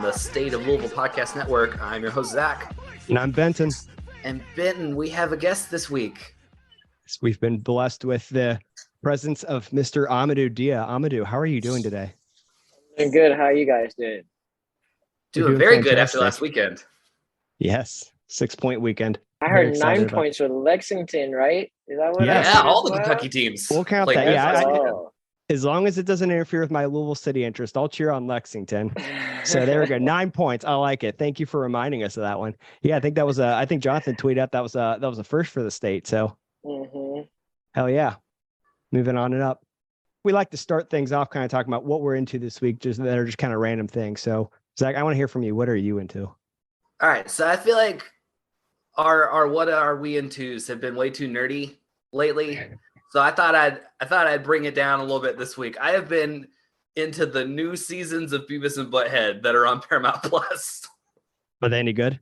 the State of Louisville Podcast Network. I'm your host, Zach. And I'm Benton. And Benton, we have a guest this week. We've been blessed with the presence of Mr. Amadou Dia. Amadou, how are you doing today? Doing good. How are you guys doing? Doing very fantastic. Good after last weekend. Yes, 6-point weekend. I heard 9 points with Lexington, right? Is that what? Yeah, all the Kentucky teams. We'll count that. Yeah, as long as it doesn't interfere with my Louisville City interest, I'll cheer on Lexington. So there we go. 9 points. I like it. Thank you for reminding us of that one. Yeah, I think that was I think Jonathan tweeted out that was a first for the state. So hell yeah. Moving on and up. We like to start things off kind of talking about what we're into this week, just that are just kind of random things. So Zach, I want to hear from you. What are you into? All right. So I feel like our what are we into's have been way too nerdy lately. So I thought I'd bring it down a little bit this week. I have been into the new seasons of Beavis and Butthead that are on Paramount Plus. Are they any good?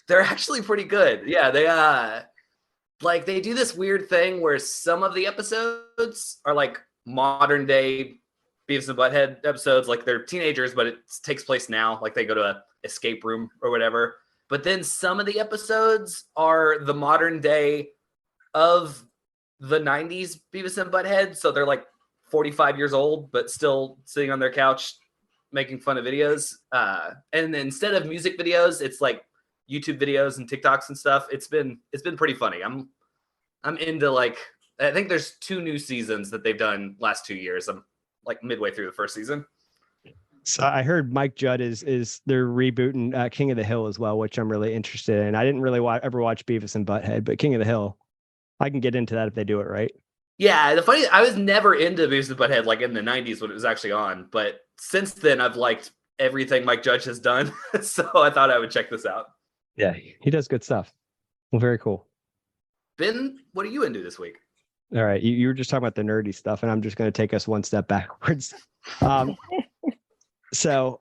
They're actually pretty good. Yeah, they do this weird thing where some of the episodes are like modern day Beavis and Butthead episodes, like they're teenagers, but it takes place now. Like they go to an escape room or whatever. But then some of the episodes are the modern day of the 90s Beavis and Butthead. So they're like 45 years old, but still sitting on their couch making fun of videos. And instead of music videos, it's like YouTube videos and TikToks and stuff. It's been pretty funny. I'm into I think there's 2 new seasons that they've done last 2 years. I'm like midway through the first season. So I heard Mike Judd is they're rebooting King of the Hill as well, which I'm really interested in. I didn't really ever watch Beavis and Butthead, but King of the Hill, I can get into that if they do it right. Yeah, I was never into Beavis and Butthead like in the 90s when it was actually on, but since then I've liked everything Mike Judge has done, so I thought I would check this out. Yeah, he does good stuff. Well, very cool. Ben, what are you into this week? All right, you were just talking about the nerdy stuff, and I'm just going to take us one step backwards. So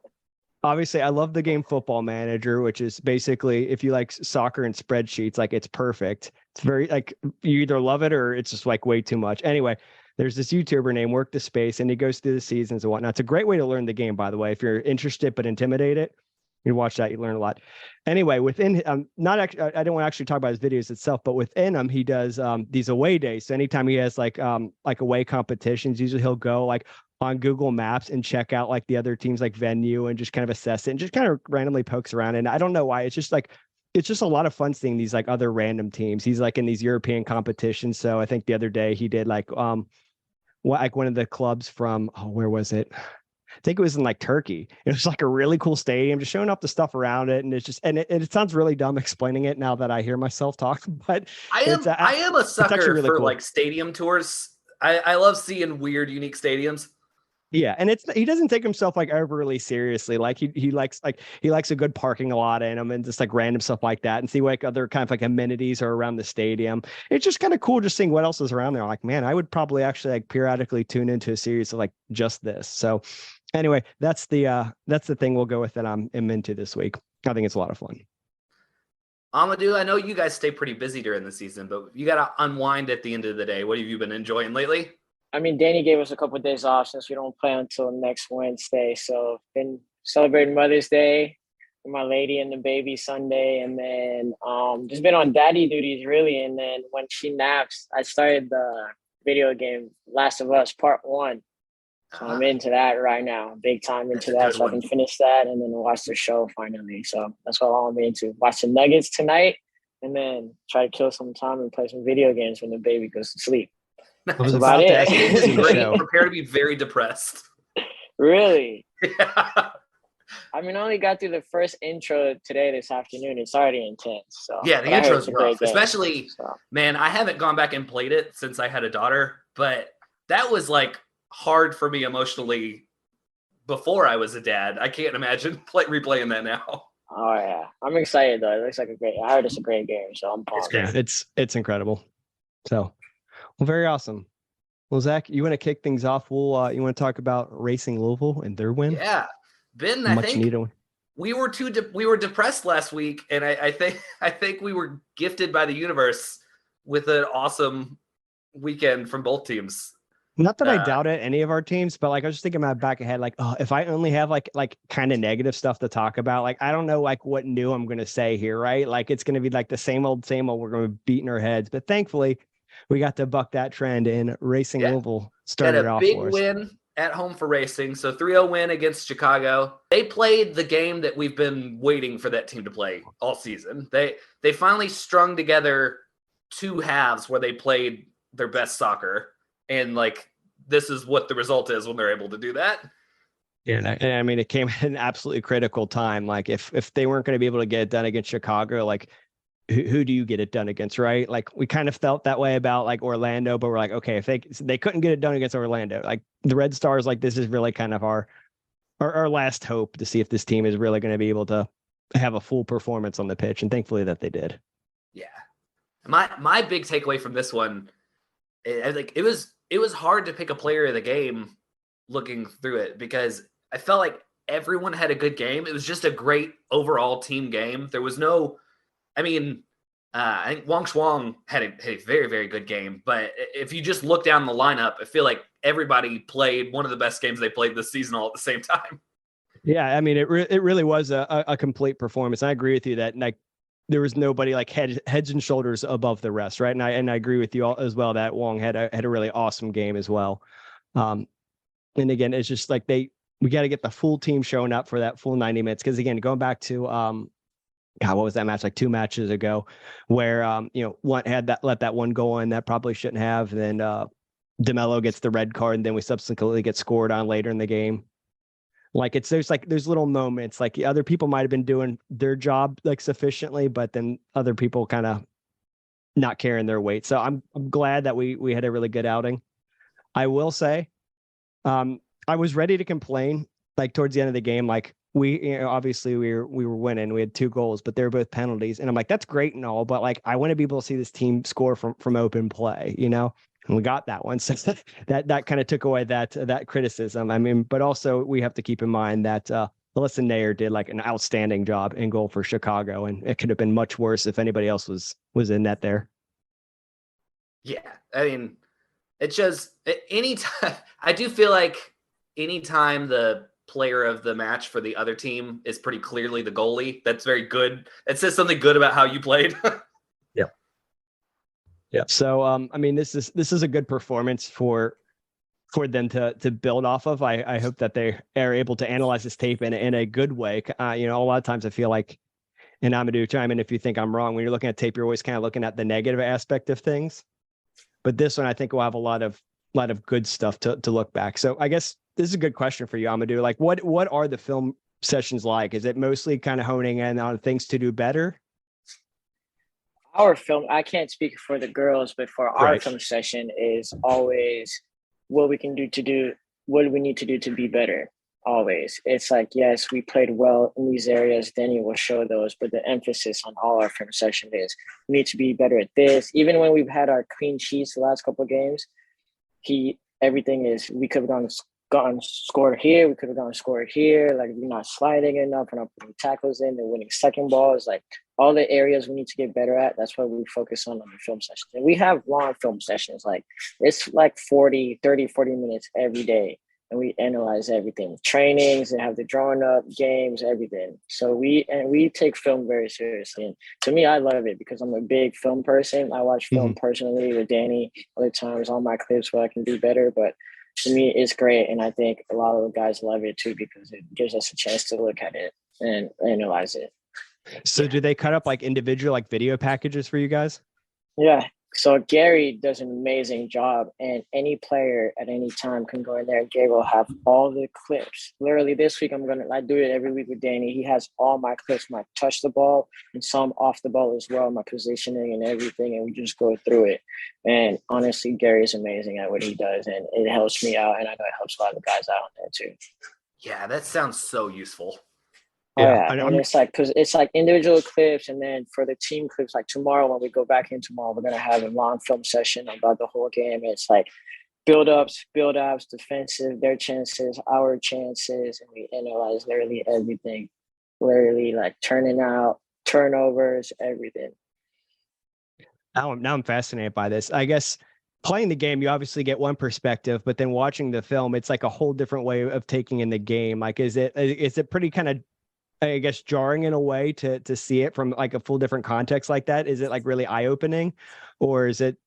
obviously I love the game Football Manager, which is basically if you like soccer and spreadsheets, like it's perfect. It's very like you either love it or it's just like way too much. Anyway, there's this YouTuber named Work the Space, and he goes through the seasons and whatnot. It's a great way to learn the game, by the way. If you're interested but intimidated, you watch that, you learn a lot. Anyway, within I don't want to actually talk about his videos itself, but within them, he does these away days. So anytime he has like away competitions, usually he'll go like on Google Maps and check out like the other team's like venue and just kind of assess it and just kind of randomly pokes around. And I don't know why. It's just a lot of fun seeing these like other random teams. He's like in these European competitions. So I think the other day he did like one of the clubs from where was it? I think it was in like Turkey. It was like a really cool stadium, just showing up the stuff around it. And it's just, and it sounds really dumb explaining it now that I hear myself talk, but I am a sucker really for cool. Like stadium tours. I love seeing weird, unique stadiums. Yeah, and he doesn't take himself like overly seriously. Like he likes a good parking lot in him and just like random stuff like that, and see like other kind of like amenities are around the stadium. It's just kind of cool just seeing what else is around there. I'm like, man, I would probably actually like periodically tune into a series of like just this. So anyway, that's the thing we'll go with that I'm into this week. I think it's a lot of fun. Amadou, I know you guys stay pretty busy during the season, but you got to unwind at the end of the day. What have you been enjoying lately? I mean, Danny gave us a couple of days off since we don't play until next Wednesday. So been celebrating Mother's Day with my lady and the baby Sunday. And then just been on daddy duties, really. And then when she naps, I started the video game Last of Us Part 1. So I'm into that right now, big time into that. So I can finish that and then watch the show finally. So that's what I'm into. Watch the Nuggets tonight and then try to kill some time and play some video games when the baby goes to sleep. I was about to ask you prepare to be very depressed. Really? Yeah. I mean, I only got through the first intro today this afternoon. It's already intense. So yeah, the intro's rough. Especially, man, I haven't gone back and played it since I had a daughter, but that was like hard for me emotionally before I was a dad. I can't imagine replaying that now. Oh yeah, I'm excited though. It looks like I heard it's a great game, so I'm pumped. Yeah, it's incredible. So. Well, very awesome. Well, Zach, you want to kick things off? You want to talk about Racing Louisville and their win? Yeah, Ben, I think we were depressed last week, and I think we were gifted by the universe with an awesome weekend from both teams. Not that I doubted any of our teams, but like I was just thinking about back ahead, like, oh, if I only have like kind of negative stuff to talk about, like I don't know like what new I'm gonna say here, right? Like it's gonna be like the same old, we're gonna be beating our heads. But thankfully we got to buck that trend and Racing Louisville started Got it a off big for us. win at home for Racing. So 3-0 win against Chicago. They played the game that we've been waiting for that team to play all season. They finally strung together 2 halves where they played their best soccer. And like this is what the result is when they're able to do that. Yeah, and I mean it came at an absolutely critical time. Like if they weren't going to be able to get it done against Chicago, like who do you get it done against, right? Like we kind of felt that way about like Orlando, but we're like, okay, if they couldn't get it done against Orlando, like the Red Stars, like this is really kind of our last hope to see if this team is really going to be able to have a full performance on the pitch, and thankfully that they did. Yeah, my big takeaway from this one, it was hard to pick a player of the game looking through it because I felt like everyone had a good game. It was just a great overall team game. There was no, I mean, I think Wang Shuang had a very, very good game. But if you just look down the lineup, I feel like everybody played one of the best games they played this season all at the same time. Yeah, I mean, it really was a complete performance. I agree with you that like there was nobody like heads and shoulders above the rest, right? And I agree with you all as well that Wong had a really awesome game as well. And again, it's just like we got to get the full team showing up for that full 90 minutes. Because again, going back to God, what was that match like 2 matches ago, where one had let that one go in that probably shouldn't have. And then DeMello gets the red card, and then we subsequently get scored on later in the game. Like there's little moments like the other people might have been doing their job like sufficiently, but then other people kind of not carrying their weight. So I'm glad that we had a really good outing. I will say, I was ready to complain like towards the end of the game. Like obviously we were winning. We had 2 goals, but they were both penalties. And I'm like, that's great and all, but like I want to be able to see this team score from open play, And we got that one. So that kind of took away that criticism. I mean, but also we have to keep in mind that Melissa Nair did like an outstanding job in goal for Chicago, and it could have been much worse if anybody else was in net there. Yeah, I mean, it's just anytime. I do feel like anytime the player of the match for the other team is pretty clearly the goalie, that's very good. It says something good about how you played. Yeah. Yeah. So I mean, this is a good performance for them to build off of. I hope that they are able to analyze this tape in a good way. A lot of times I feel like, and Amadou, chime in if you think I'm wrong, when you're looking at tape, you're always kind of looking at the negative aspect of things. But this one, I think, will have a lot of good stuff to look back. So I guess this is a good question for you, Amadou. Like, what are the film sessions like? Is it mostly kind of honing in on things to do better? Our film, I can't speak for the girls, but for our film session is always what we can do what we need to do to be better. Always. It's like, yes, we played well in these areas. Danny will show those, but the emphasis on all our film session is we need to be better at this. Even when we've had our clean sheets the last couple of games, everything is we could have gone scored here. We could have gone scored here. Like we're not sliding enough. We're not putting tackles in. They're winning second balls. Like all the areas we need to get better at. That's what we focus on the film sessions. And we have long film sessions. Like it's like 40 minutes every day. And we analyze everything, trainings, and have the drawn up games, everything. So we take film very seriously. And to me, I love it because I'm a big film person. I watch film personally with Danny other times on my clips where I can do better. But to me, it's great. And I think a lot of the guys love it too because it gives us a chance to look at it and analyze it. So do they cut up like individual like video packages for you guys? Yeah. So Gary does an amazing job, and any player at any time can go in there and Gary will have all the clips. Literally this week, I do it every week with Danny. He has all my clips, my touch the ball and some off the ball as well, my positioning and everything. And we just go through it. And honestly, Gary is amazing at what he does, and it helps me out. And I know it helps a lot of the guys out there too. Yeah, that sounds so useful. Yeah. And it's like individual clips, and then for the team clips, like tomorrow when we go back in tomorrow, we're gonna have a long film session about the whole game. It's like build-ups, defensive, their chances, our chances, and we analyze literally everything. Literally like turning out, turnovers, everything. Now I'm fascinated by this. I guess playing the game, you obviously get one perspective, but then watching the film, it's like a whole different way of taking in the game. Like, is it pretty kind of, I guess, jarring in a way to see it from like a full different context like that? Is it like really eye opening, or is it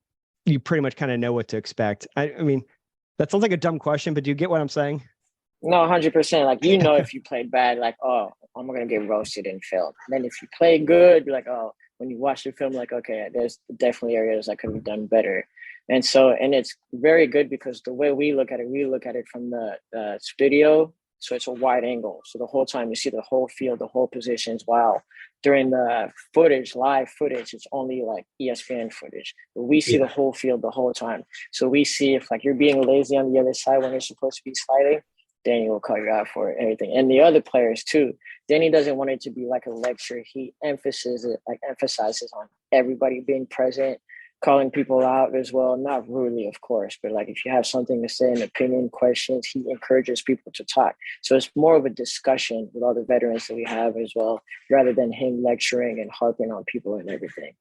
you pretty much kind of know what to expect? I mean, that sounds like a dumb question, but do you get what I'm saying? No, 100%. Like, if you played bad, like, oh, I'm gonna get roasted in film. And then if you play good, you're like, oh, when you watch the film, like, okay, there's definitely areas I could have done better. And so, and it's very good because the way we look at it from the studio. So it's a wide angle. So the whole time you see the whole field, the whole positions. While during the live footage, it's only like ESPN footage. But we see the whole field the whole time. So we see if like you're being lazy on the other side when you're supposed to be sliding, Danny will call you out for it, everything. And the other players too. Danny doesn't want it to be like a lecture. He emphasizes on everybody being present, calling people out as well. Not rudely, of course, but like if you have something to say, an opinion, questions, he encourages people to talk. So it's more of a discussion with all the veterans that we have as well, rather than him lecturing and harping on people and everything.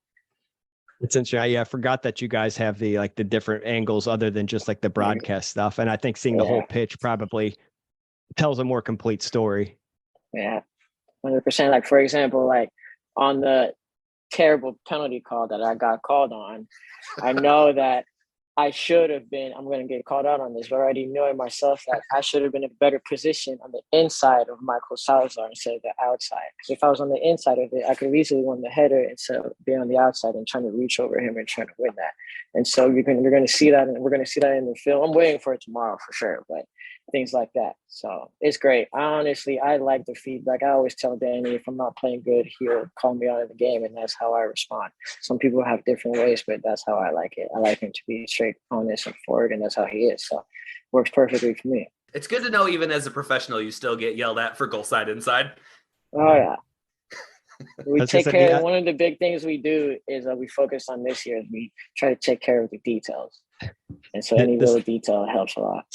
It's interesting. Yeah, I forgot that you guys have the different angles other than just like the broadcast stuff. And I think seeing the whole pitch probably tells a more complete story. Yeah, 100%. Like, for example, like on the terrible penalty call that I got called on, I know that I'm going to get called out on this, but I already know it myself that I should have been in a better position on the inside of Michael Salazar instead of the outside. Because if I was on the inside of it, I could have easily won the header instead of being on the outside and trying to reach over him and trying to win that. And so you're going to see that, and we're going to see that in the film. I'm waiting for it tomorrow for sure, but things like that. So it's great. I like the feedback. I always tell Danny if I'm not playing good, he'll call me out of the game, and that's how I respond. Some people have different ways, but that's how I like it. I like him to be straight, honest, and forward, and that's how he is. So works perfectly for me. It's good to know even as a professional, you still get yelled at for goal side inside. Oh, yeah. We take care of one of the big things we do is we focus on this year. We try to take care of the details. And so any little detail helps a lot.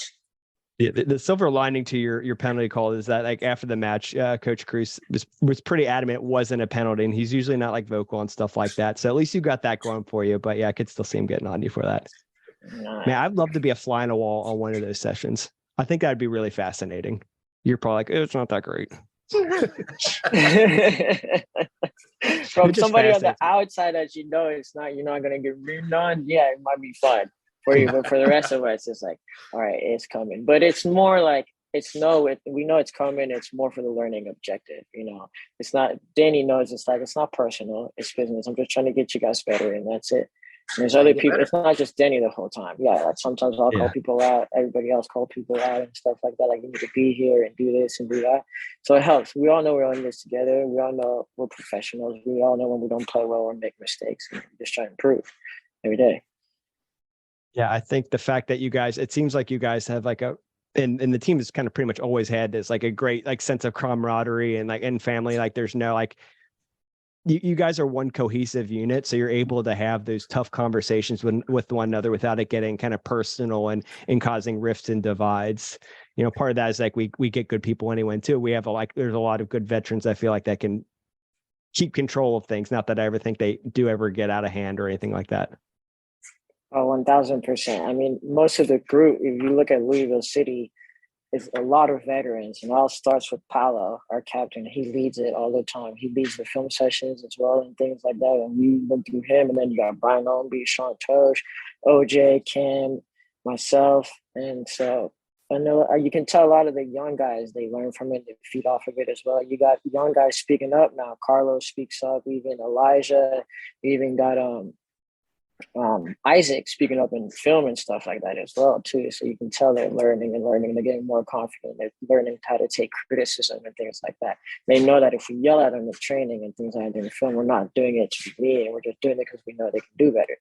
The silver lining to your penalty call is that like after the match, Coach Cruz was pretty adamant it wasn't a penalty, and he's usually not like vocal and stuff like that. So at least you got that going for you. But yeah, I could still see him getting on you for that. Nice. Man, I'd love to be a fly on a wall on one of those sessions. I think that'd be really fascinating. You're probably like, it's not that great. From somebody on the outside that it's not, you're not gonna get reamed on. Yeah, it might be fun for you, but for the rest of us, it's like, all right, it's coming. But it's more like we know it's coming. It's more for the learning objective. It's not. Danny knows it's not personal. It's business. I'm just trying to get you guys better, and that's it. And there's other people. It's not just Danny the whole time. Yeah, like sometimes I'll call people out. Everybody else call people out and stuff like that. Like, you need to be here and do this and do that. So it helps. We all know we're in this together. We all know we're professionals. We all know when we don't play well or make mistakes. And we just try to improve every day. Yeah, I think the fact that you guys, it seems like you guys have like and the team has kind of pretty much always had this like a great like sense of camaraderie and family. Like there's no like, you guys are one cohesive unit, so you're able to have those tough conversations with one another without it getting kind of personal and causing rifts and divides. Part of that is like we get good people anyway too. We have there's a lot of good veterans I feel like that can keep control of things. Not that I ever think they do ever get out of hand or anything like that. Oh, 1,000%. I mean, most of the group, if you look at Louisville City, it's a lot of veterans, and it all starts with Paolo, our captain. He leads it all the time. He leads the film sessions as well and things like that. And we went through him, and then you got Brian Ownby, Sean Tosh, OJ, Kim, myself. And so I know you can tell a lot of the young guys, they learn from it, they feed off of it as well. You got young guys speaking up now. Carlos speaks up, even Elijah, we even got Isaac speaking up in film and stuff like that as well too. So you can tell they're learning, they're getting more confident, they're learning how to take criticism and things like that. They know that if we yell at them in training and things like that in film, we're not doing it to be mean, we're just doing it because we know they can do better.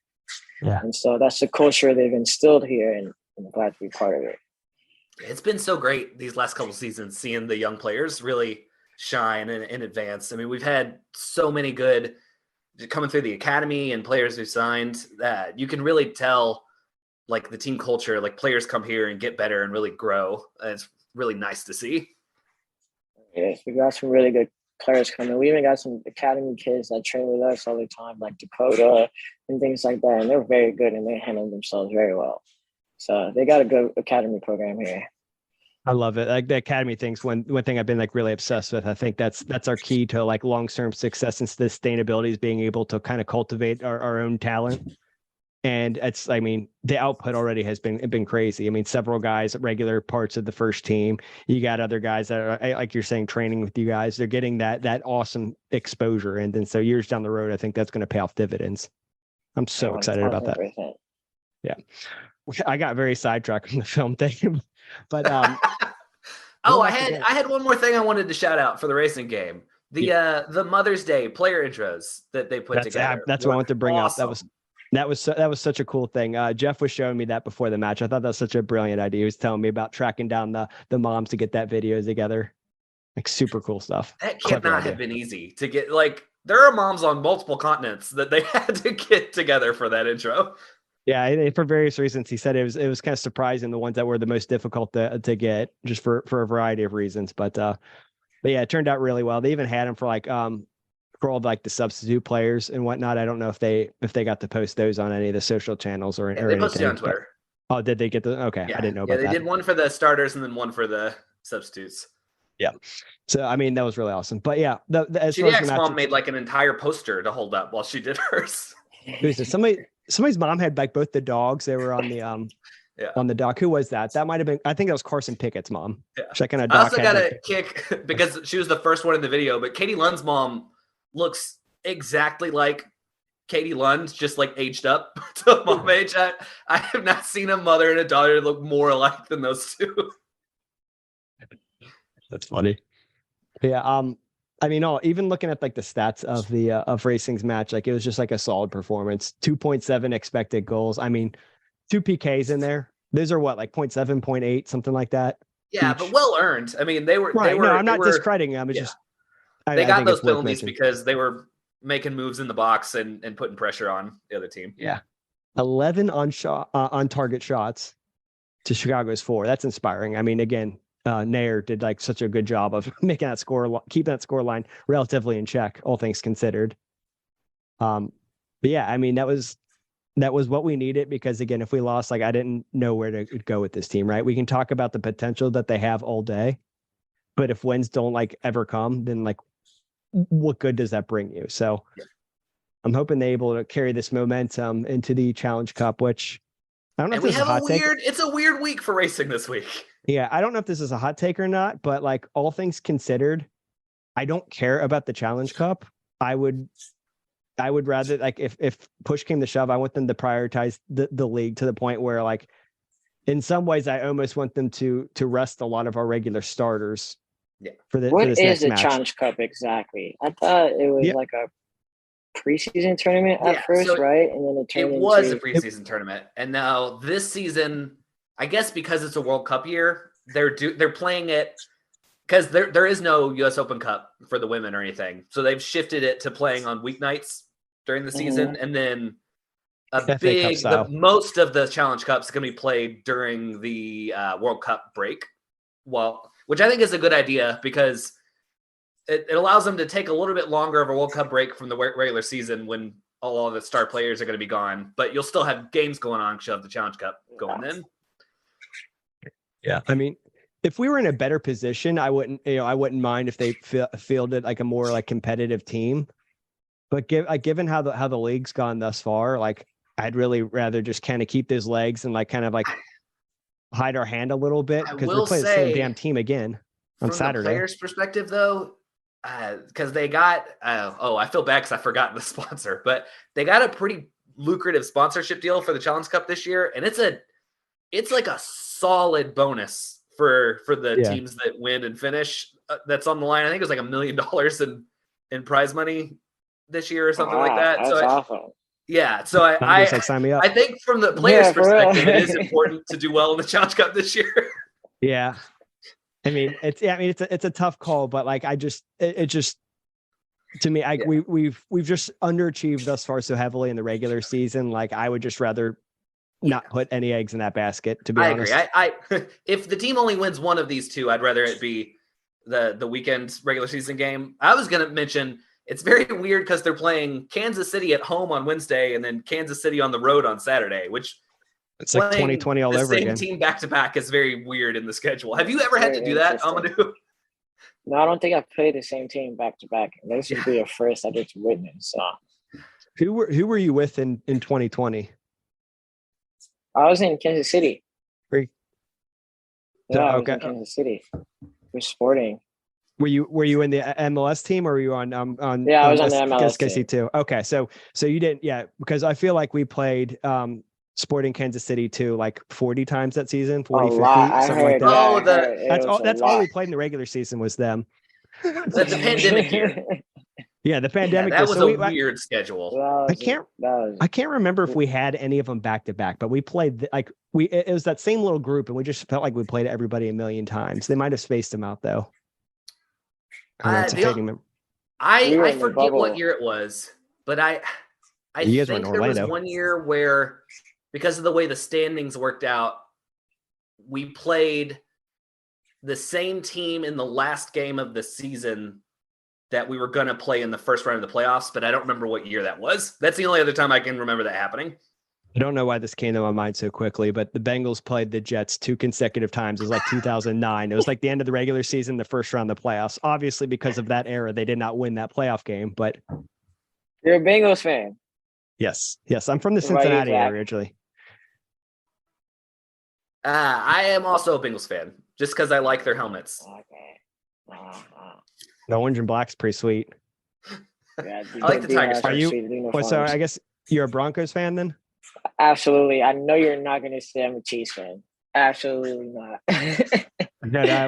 Yeah. And so that's the culture they've instilled here, and I'm glad to be part of it. It's been so great these last couple of seasons seeing the young players really shine and advance. I mean, we've had so many good coming through the academy and players who signed that you can really tell like the team culture, like players come here and get better and really grow. It's really nice to see. Yes, we got some really good players coming. We even got some academy kids that train with us all the time, like Dakota and things like that. And they're very good and they handle themselves very well. So they got a good academy program here. I love it. Like the academy thing's one thing I've been like really obsessed with. I think that's our key to like long-term success and sustainability is being able to kind of cultivate our own talent. And I mean, the output already has been crazy. I mean, several guys, regular parts of the first team. You got other guys that are, like you're saying, training with you guys. They're getting that awesome exposure. And then so years down the road, I think that's going to pay off dividends. I'm so excited about that. Yeah. I got very sidetracked on the film thing, but I had one more thing I wanted to shout out for the racing game. The Mother's Day player intros that they put together. That's what I want to bring up. That was such a cool thing. Jeff was showing me that before the match. I thought that was such a brilliant idea. He was telling me about tracking down the moms to get that video together. Like super cool stuff. That cannot have been easy to get. Like there are moms on multiple continents that they had to get together for that intro. Yeah, for various reasons. He said it was kind of surprising the ones that were the most difficult to get, just for a variety of reasons. But yeah, it turned out really well. They even had them for like for all like the substitute players and whatnot. I don't know if they got to post those on any of the social channels or they posted on Twitter. Oh, did they get the? Okay, yeah. I didn't know about that. Yeah, they did one for the starters and then one for the substitutes. Yeah. So I mean, that was really awesome. But yeah, GDX mom made like an entire poster to hold up while she did hers. Somebody's mom had like both the dogs. They were on the on the dock. Who was that? That might have been. I think that was Carson Pickett's mom. Yeah. I also got a kick because she was the first one in the video. But Katie Lund's mom looks exactly like Katie Lund, just like aged up to mom age. I have not seen a mother and a daughter look more alike than those two. That's funny. Yeah. I mean, even looking at like the stats of the of Racing's match, like it was just like a solid performance. 2.7 expected goals. I mean, 2 PKs in there. Those are what, like 0.7, 0.8, something like that. Yeah, but well earned. I mean, they were right. No, I'm not discrediting them. It's just they got those penalties because they were making moves in the box and putting pressure on the other team. Yeah, 11 on target shots to Chicago's 4. That's inspiring. I mean, again. Nair did like such a good job of making that keeping that score line relatively in check, all things considered. But yeah, I mean, that was what we needed because again, if we lost, like I didn't know where to go with this team, right? We can talk about the potential that they have all day, but if wins don't like ever come, then like what good does that bring you? So I'm hoping they're able to carry this momentum into the Challenge Cup, which I don't know if this is a hot take. It's a weird week for racing this week. Yeah, I don't know if this is a hot take or not, but like all things considered, I don't care about the Challenge Cup. I would rather like if push came to shove, I want them to prioritize the league to the point where like in some ways I almost want them to rest a lot of our regular starters. Yeah. What is the Challenge Cup exactly? I thought it was like a preseason tournament at first, right? And then it was a preseason tournament, and now this season, I guess because it's a World Cup year, they're playing it because there is no U.S. Open Cup for the women or anything, so they've shifted it to playing on weeknights during the season, and then most of the Challenge Cups is going to be played during the World Cup break, which I think is a good idea because it allows them to take a little bit longer of a World Cup break from the regular season when all of the star players are going to be gone, but you'll still have games going on because you'll have the Challenge Cup going in. Yeah, I mean, if we were in a better position, I wouldn't mind if they fielded like a more like competitive team. But given how the league's gone thus far, like I'd really rather just kind of keep those legs and like kind of like hide our hand a little bit because we're playing the same damn team again on Saturday. From the players' perspective, though, because they got I feel bad because I forgot the sponsor, but they got a pretty lucrative sponsorship deal for the Challenge Cup this year, and it's like a solid bonus for the teams that win and finish. That's on the line. I think it was like $1 million in prize money this year or something like that. That's awesome. Yeah, so I sign me up. I think from the players' perspective, it is important to do well in the Challenge Cup this year. Yeah. I mean, it's a tough call, but like it just to me, we've just underachieved thus far so heavily in the regular season. Like I would just rather not put any eggs in that basket, to be honest. I agree. If the team only wins one of these two, I'd rather it be the weekend regular season game. I was going to mention it's very weird because they're playing Kansas City at home on Wednesday and then Kansas City on the road on Saturday, which it's like 2020 all over again. The same team back to back is very weird in the schedule. Have you ever had to do that, Amadou? No, I don't think I've played the same team back to back. This would be a first I get to witness. So, who were you with in 2020? I was in Kansas City. Yeah, I was in Kansas City. We're Sporting. Were you in the MLS team or were you on Yeah, I was on the MLS SKC team. too. Okay, so you didn't, because I feel like we played Sporting Kansas City too like 40 times that season, 40, 50, something like that. That's all we played in the regular season was them. That's the pandemic year. Yeah, the pandemic. That was a weird schedule. I can't remember if we had any of them back to back, but we played it was that same little group, and we just felt like we played everybody a million times. They might have spaced them out though. I forget what year it was, but I think there was one year where, because of the way the standings worked out, we played the same team in the last game of the season that we were going to play in the first round of the playoffs, but I don't remember what year that was. That's the only other time I can remember that happening. I don't know why this came to my mind so quickly, but the Bengals played the Jets 2 consecutive times. It was like 2009. It was like the end of the regular season, the first round of the playoffs. Obviously, because of that era, they did not win that playoff game, but... You're a Bengals fan? Yes. I'm from the Cincinnati area originally. I am also a Bengals fan, just because I like their helmets. Okay. The orange and black's pretty sweet. Yeah, I like the Tigers. Are you? So I guess you're a Broncos fan then? Absolutely. I know you're not going to say I'm a Chiefs fan. Absolutely not.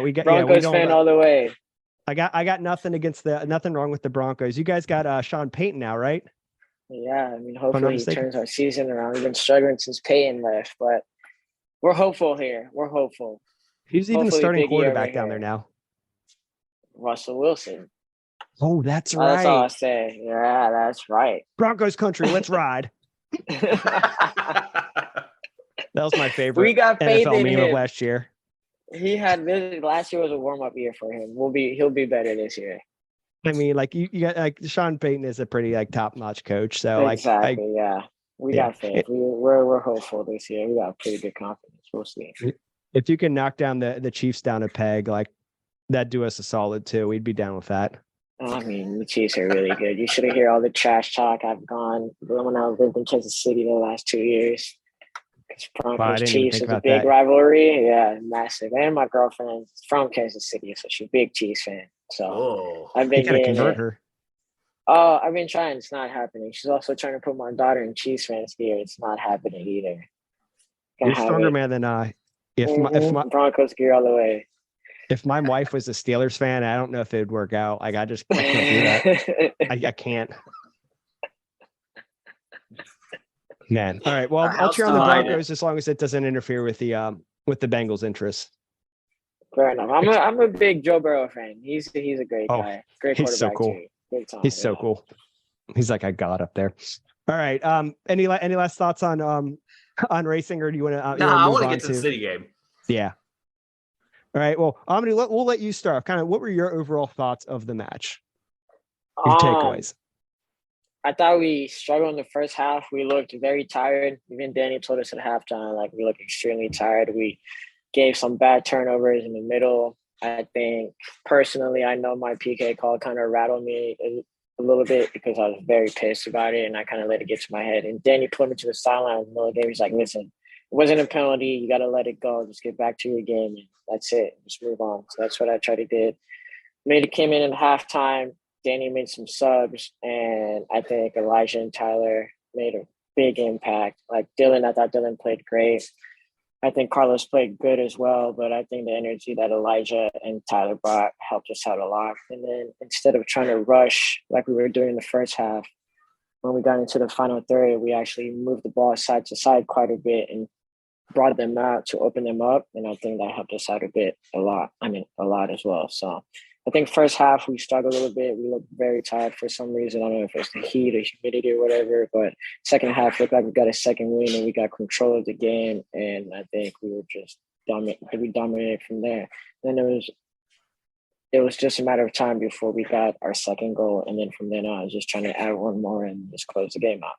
We got Broncos fan all the way. I got nothing wrong with the Broncos. You guys got Sean Payton now, right? Yeah, I mean, hopefully he turns our season around. We've been struggling since Payton left, but we're hopeful here. We're hopeful. Who's even the starting quarterback down there now? Russell Wilson. Oh, that's right. That's all I say. Yeah, that's right. Broncos country, let's ride. That was my favorite. We got faith NFL in meme him. of last year. Last year was a warm-up year for him. He'll be better this year. I mean, like you got like Sean Payton is a pretty top-notch coach. So exactly, we got faith. We're hopeful this year. We got pretty good confidence. We'll see. If you can knock down the Chiefs down a peg, like that'd do us a solid too. We'd be down with that. I mean, the Chiefs are really good. You should hear all the trash talk I've gone when I lived in Kansas City the last 2 years. Broncos Chiefs is a big rivalry. Yeah, massive. And my girlfriend's from Kansas City, so she's a big Chiefs fan. So I've been trying to convert her. Oh, I've been trying. It's not happening. She's also trying to put my daughter in Chiefs fans here. It's not happening either. You're a stronger man than I. If my Broncos gear all the way. If my wife was a Steelers fan, I don't know if it would work out. Like I can't do that. I can't. Man. All right. Well, I'll cheer on the Broncos as long as it doesn't interfere with the Bengals' interests. Fair enough. I'm a big Joe Burrow fan. He's a great guy. Great quarterback. He's so cool. He's so cool. He's like a god up there. All right. Any last thoughts on racing, or do you want to? No, I want to get to the City game. Yeah. All right. Well, Amadou, we'll let you start. Kind of, what were your overall thoughts of the match? Your takeaways. I thought we struggled in the first half. We looked very tired. Even Danny told us at halftime, like, we looked extremely tired. We gave some bad turnovers in the middle. I think personally, I know my PK call kind of rattled me a little bit because I was very pissed about it, and I kind of let it get to my head. And Danny put me to the sideline in the middle of the game. He's like, listen, it wasn't a penalty. You got to let it go. Just get back to your game. And that's it. Just move on. So that's what I tried to do. Came in at halftime. Danny made some subs, and I think Elijah and Tyler made a big impact. Like Dylan, I thought Dylan played great. I think Carlos played good as well, but I think the energy that Elijah and Tyler brought helped us out a lot. And then instead of trying to rush like we were doing in the first half, when we got into the final third, we actually moved the ball side to side quite a bit and brought them out to open them up. And I think that helped us out a lot as well. So I think first half we struggled a little bit. We looked very tired for some reason. I don't know if it's the heat or humidity or whatever, but second half looked like we got a second win and we got control of the game. And I think we were just dominated from there. Then it was it was just a matter of time before we got our second goal, and then from then on, I was just trying to add one more and just close the game out.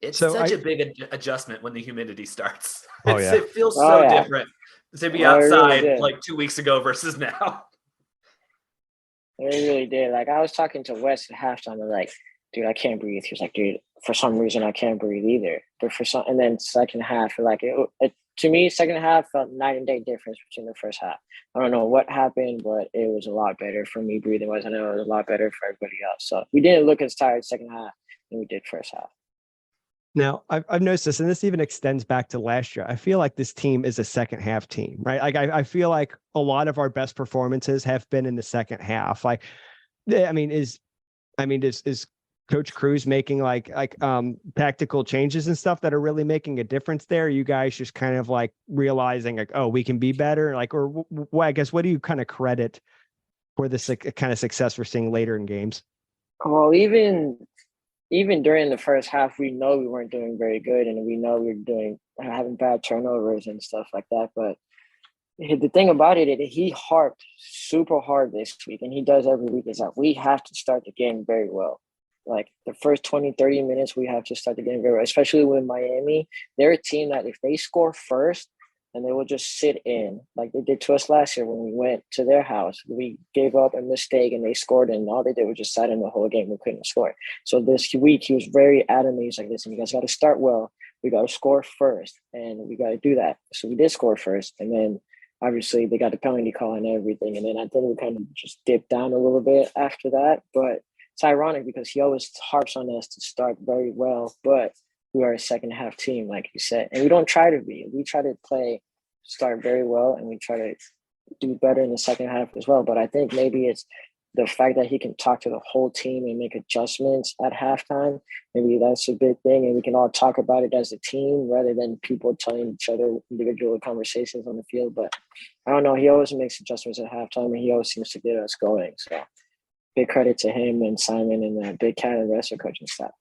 It's such a big adjustment when the humidity starts. Oh, yeah. It feels so different to be outside really like 2 weeks ago versus now. It really did. Like, I was talking to Wes at halftime, and like, dude, I can't breathe. He was like, dude, for some reason I can't breathe either. But and then second half, like to me, second half felt night and day difference between the first half. I don't know what happened, but it was a lot better for me breathing wise. I know it was a lot better for everybody else. So we didn't look as tired second half than we did first half. Now, I've noticed this, and this even extends back to last year. I feel like this team is a second half team, right? Like I feel like a lot of our best performances have been in the second half. Like, is Coach Cruz making like tactical changes and stuff that are really making a difference there? Are you guys just kind of like realizing like, oh, we can be better? Like, or I guess, what do you kind of credit for this kind of success we're seeing later in games? Well, even during the first half, we know we weren't doing very good, and we know we were having bad turnovers and stuff like that. But the thing about it, he harped super hard this week, and he does every week, is that we have to start the game very well. Like the first 20, 30 minutes, we have to start the game very well, especially with Miami. They're a team that if they score first, and they will just sit in like they did to us last year when we went to their house. We gave up a mistake and they scored, and all they did was just sat in the whole game. We couldn't score. So this week he was very adamant. He's like, listen, you guys got to start well. We got to score first, and we got to do that. So we did score first, and then obviously they got the penalty call and everything. And then I think we kind of just dipped down a little bit after that. But it's ironic because he always harps on us to start very well, but we are a second half team, like you said, and we don't try to be. We try to start very well, and we try to do better in the second half as well. But I think maybe it's the fact that he can talk to the whole team and make adjustments at halftime. Maybe that's a big thing, and we can all talk about it as a team rather than people telling each other individual conversations on the field. But I don't know. He always makes adjustments at halftime, and he always seems to get us going. So big credit to him and Simon and Big Cat and the rest of the coaching staff.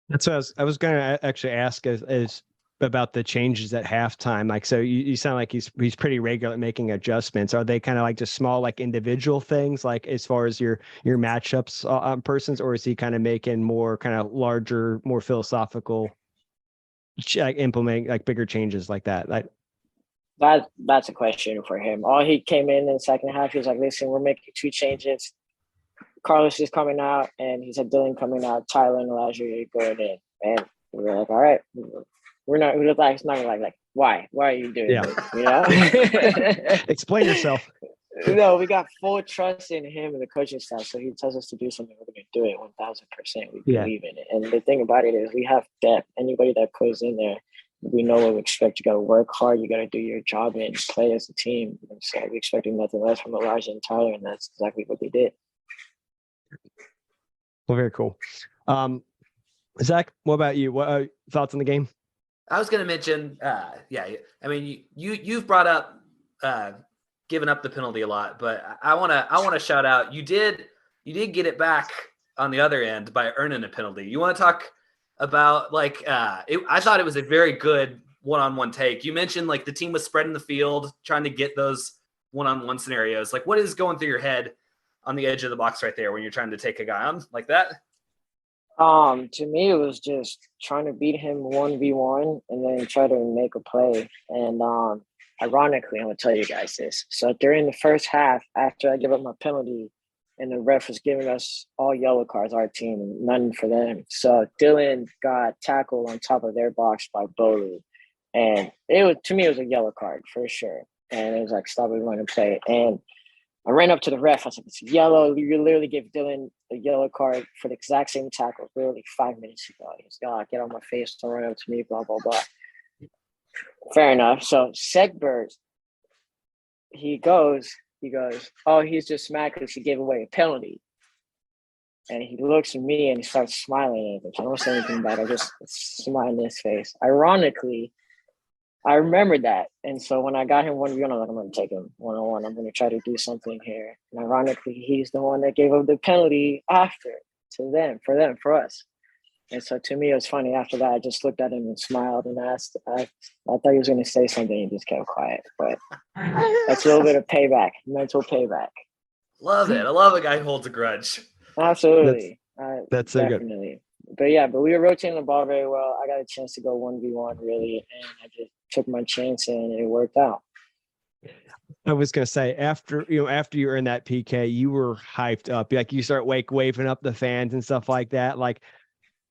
That's what I was going to actually ask is about the changes at halftime. Like, so you sound like he's pretty regular at making adjustments. Are they kind of like just small, like individual things, like as far as your matchups on persons, or is he kind of making more kind of larger, more philosophical, implementing like bigger changes like that? That's a question for him. All he came in the second half, he was like, listen, we're making 2 changes. Carlos is coming out, and he said Dylan coming out, Tyler and Elijah going in. And we were like, all right, it's not like why are you doing this? You know? Explain yourself. No, we got full trust in him and the coaching staff. So he tells us to do something, we're going to do it 1,000%. We believe in it. And the thing about it is we have depth. Anybody that goes in there, we know what we expect. You got to work hard. You got to do your job and play as a team. And so we expected nothing less from Elijah and Tyler, and that's exactly what they did. Well, very cool. Zach, what about you? What thoughts on the game? I was going to mention, I mean, you've brought up giving up the penalty a lot, but I want to shout out. You did get it back on the other end by earning a penalty. You want to talk about I thought it was a very good one-on-one take. You mentioned like the team was spreading the field, trying to get those one-on-one scenarios. Like, what is going through your head on the edge of the box right there when you're trying to take a guy on like that? To me, it was just trying to beat him 1v1 and then try to make a play. And ironically, I'm going to tell you guys this. So during the first half, after I give up my penalty, and the ref was giving us all yellow cards, our team, and none for them. So Dylan got tackled on top of their box by Bolu. And to me, it was a yellow card for sure. And it was like, stop it, run and play. And I ran up to the ref. I was like, it's yellow. You literally gave Dylan a yellow card for the exact same tackle literally 5 minutes ago. He's like, oh, get on my face. Don't run up to me, blah, blah, blah. Fair enough. So Segbert, he goes, oh, he's just mad because he gave away a penalty. And he looks at me and he starts smiling at me. I don't say anything about it. I just smile in his face. Ironically, I remembered that. And so when I got him 1v1, I'm like, I'm going to take him 1-on-1. I'm going to try to do something here. And ironically, he's the one that gave up the penalty after for us. And so to me, it was funny. After that, I just looked at him and smiled and asked. I thought he was going to say something and just kept quiet. But that's a little bit of payback, mental payback. Love it. I love a guy who holds a grudge. Absolutely. That's so good. Definitely. But we were rotating the ball very well. I got a chance to go 1v1 really, and I just took my chance and it worked out. I was gonna say after you earned that PK, you were hyped up. Like you start waving up the fans and stuff like that. Like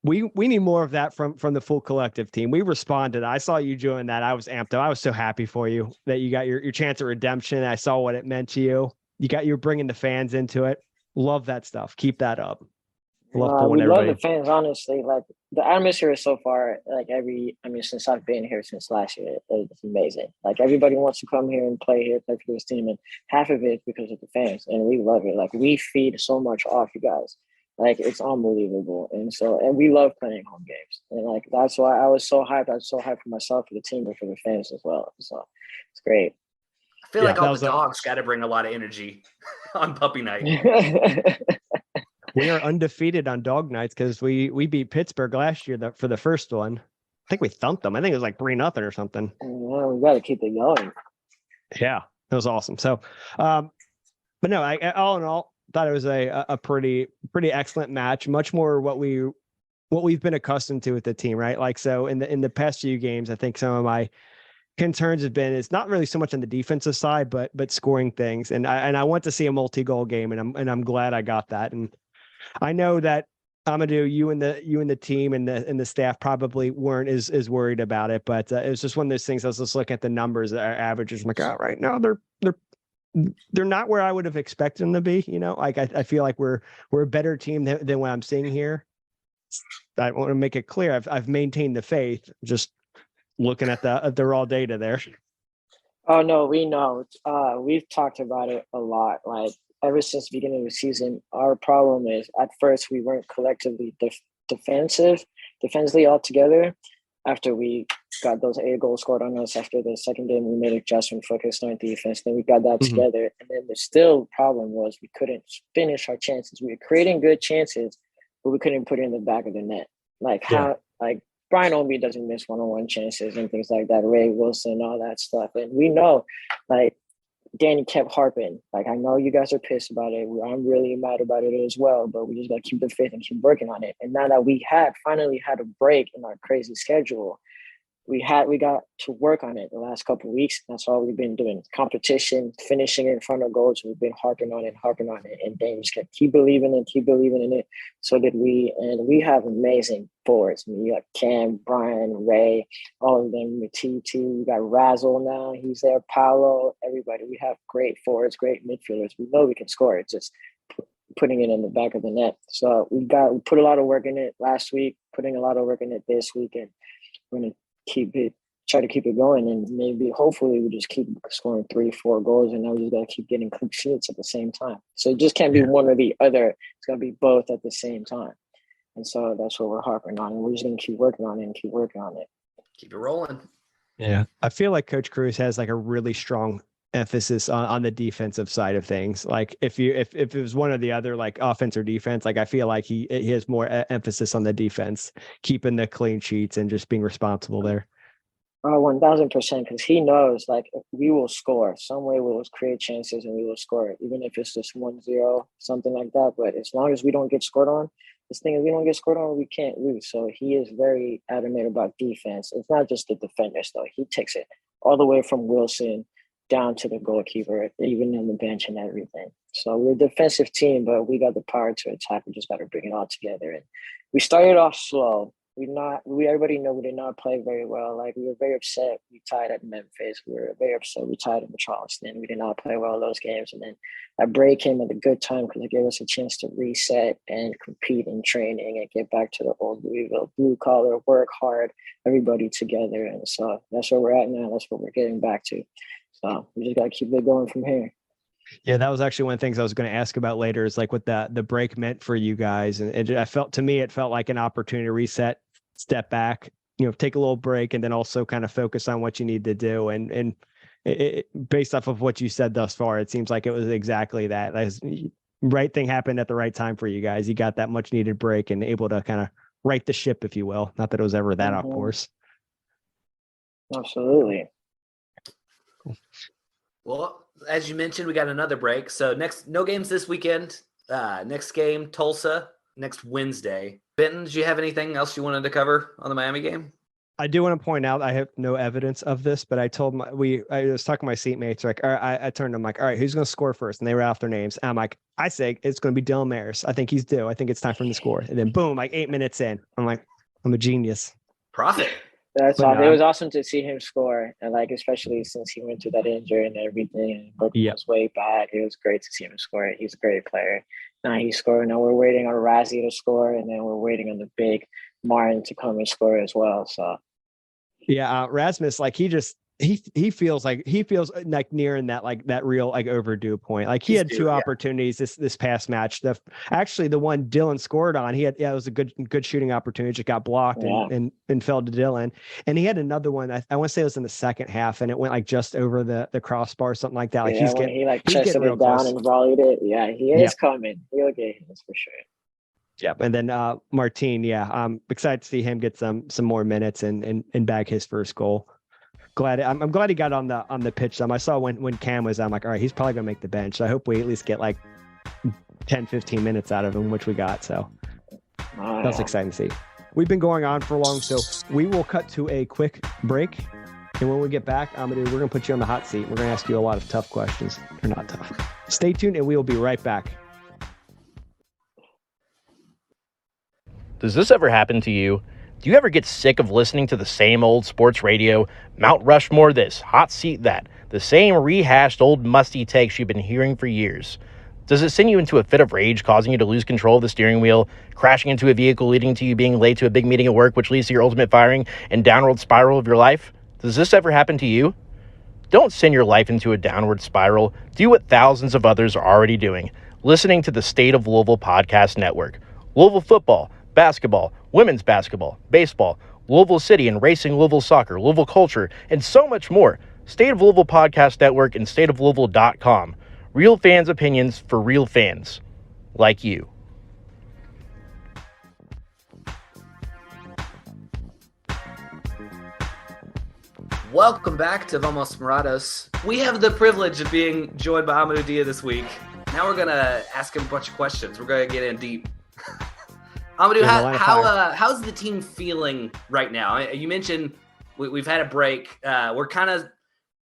we need more of that from the full collective team. We responded. I saw you doing that. I was amped up. I was so happy for you that you got your chance at redemption. I saw what it meant to you. You're bringing the fans into it. Love that stuff. Keep that up. Love We everybody. love the fans, honestly. Like the atmosphere is so far, since I've been here since last year, it's amazing. Like everybody wants to come here and play for this team, and half of it is because of the fans, and we love it. Like we feed so much off you guys, like it's unbelievable, and we love playing home games, and like that's why I was so hyped. I was so hyped for myself, for the team, but for the fans as well. So it's great. I feel like all the dogs got to bring a lot of energy on puppy night. We are undefeated on dog nights because we beat Pittsburgh last year for the first one. I think we thumped them. I think it was like 3-0 or something. Yeah, we got to keep it going. Yeah, it was awesome. So, but no, all in all, thought it was a pretty excellent match. Much more what we've been accustomed to with the team, right? Like so in the past few games, I think some of my concerns have been it's not really so much on the defensive side, but scoring things. And I want to see a multi-goal game, and I'm glad I got that. And I know that Amadou, you and the team and the staff probably weren't as worried about it, but it was just one of those things. I was just looking at the numbers, our averages. I'm like, oh, right now they're not where I would have expected them to be. Like I feel like we're a better team than what I'm seeing here. I want to make it clear. I've maintained the faith. Just looking at the raw data there. Oh no, we know. We've talked about it a lot. Like ever since the beginning of the season, our problem is at first we weren't collectively defensively all together. After we got those 8 goals scored on us after the second game, we made an adjustment, focused on defense. Then we got that together, and then the still problem was we couldn't finish our chances. We were creating good chances, but we couldn't put it in the back of the net. Like Brian Obi doesn't miss one-on-one chances and things like that. Ray Wilson, all that stuff, and we know, like. Danny kept harping. Like, I know you guys are pissed about it. I'm really mad about it as well, but we just got to keep the faith and keep working on it. And now that we finally had a break in our crazy schedule, we got to work on it the last couple of weeks. That's all we've been doing. Competition, finishing in front of goals. We've been harping on it. And Dane just kept keep believing in it. So did we. And we have amazing forwards. I mean, you got Cam, Brian, Ray, all of them. TT, we got Razzle now. He's there. Paolo, everybody. We have great forwards, great midfielders. We know we can score. It's just putting it in the back of the net. So we put a lot of work in it last week, putting a lot of work in it this week, and we're going to try to keep it going, and maybe hopefully we just keep scoring 3-4 goals, and now we just got to keep getting clean sheets at the same time. So it just can't be one or the other. It's got to be both at the same time. And so that's what we're harping on, and we're just going to keep working on it. Keep it rolling. Yeah. I feel like Coach Cruz has like a really strong emphasis on the defensive side of things. Like if it was one or the other, like offense or defense, like I feel like he has more emphasis on the defense, keeping the clean sheets and just being responsible there. Oh, 1000%, because he knows like we will score some way. We will create chances and we will score, even if it's just 1-0, something like that. But as long as we don't get scored on, this thing is we don't get scored on, we can't lose. So he is very adamant about defense. It's not just the defenders though. He takes it all the way from Wilson down to the goalkeeper, even on the bench and everything. So we're a defensive team, but we got the power to attack. We just got to bring it all together. And we started off slow. Everybody know we did not play very well. Like we were very upset. We tied at Memphis. We were very upset. We tied in Charleston. We did not play well those games. And then that break came at a good time because it gave us a chance to reset and compete in training and get back to the old Louisville blue collar, work hard, everybody together. And so that's where we're at now. That's what we're getting back to. So we just got to keep it going from here. Yeah, that was actually one of the things I was going to ask about later is like what the break meant for you guys. And it felt like an opportunity to reset, step back, take a little break, and then also kind of focus on what you need to do. And based off of what you said thus far, it seems like it was exactly that. Right thing happened at the right time for you guys. You got that much needed break and able to kind of right the ship, if you will. Not that it was ever that off course. Absolutely. Well, as you mentioned, we got another break. So no games this weekend. Next game, Tulsa, next Wednesday. Benton, did you have anything else you wanted to cover on the Miami game? I do want to point out I have no evidence of this, but I was talking to my seatmates, like, all right, I turned to them like, all right, who's going to score first? And they were off their names. And I'm like, I say it's going to be Dylan Maris. I think he's due. I think it's time for him to score. And then boom, like 8 minutes in, I'm like, I'm a genius. Profit. That's awesome. It was awesome to see him score, and like especially since he went through that injury and everything, and was way bad. It was great to see him score. He's a great player. Now he's scoring. Now we're waiting on Razzie to score, and then we're waiting on the big Martin to come and score as well. So yeah, Rasmus, like he feels like nearing that real like overdue point. Like he had two opportunities this past match. Actually the one Dylan scored on, it was a good shooting opportunity, just got blocked and fell to Dylan. And he had another one, I want to say it was in the second half, and it went like just over the crossbar, something like that. Like he chested it down and volleyed it. Yeah, he is coming. He'll get his for sure. Yep. And then Martin, I'm excited to see him get some more minutes and bag his first goal. I'm glad he got on the pitch. I saw when Cam was, I'm like, all right, he's probably gonna make the bench. So I hope we at least get like 10-15 minutes out of him, which we got. So that's exciting to see. We've been going on for long, so we will cut to a quick break. And when we get back, Amadou, we're gonna put you on the hot seat. We're gonna ask you a lot of tough questions. Or not tough. Stay tuned, and we will be right back. Does this ever happen to you? Do you ever get sick of listening to the same old sports radio, Mount Rushmore this, hot seat that, the same rehashed old musty takes you've been hearing for years? Does it send you into a fit of rage, causing you to lose control of the steering wheel, crashing into a vehicle leading to you being late to a big meeting at work, which leads to your ultimate firing and downward spiral of your life? Does this ever happen to you? Don't send your life into a downward spiral. Do what thousands of others are already doing, listening to the State of Louisville Podcast Network. Louisville football, basketball, women's basketball, baseball, Louisville City and Racing Louisville Soccer, Louisville culture, and so much more. State of Louisville Podcast Network and stateoflouisville.com. Real fans' opinions for real fans. Like you. Welcome back to Vamos Morados. We have the privilege of being joined by Amadou Dia this week. Now we're going to ask him a bunch of questions. We're going to get in deep. Amadou, how's the team feeling right now? You mentioned we've had a break. We're kind of,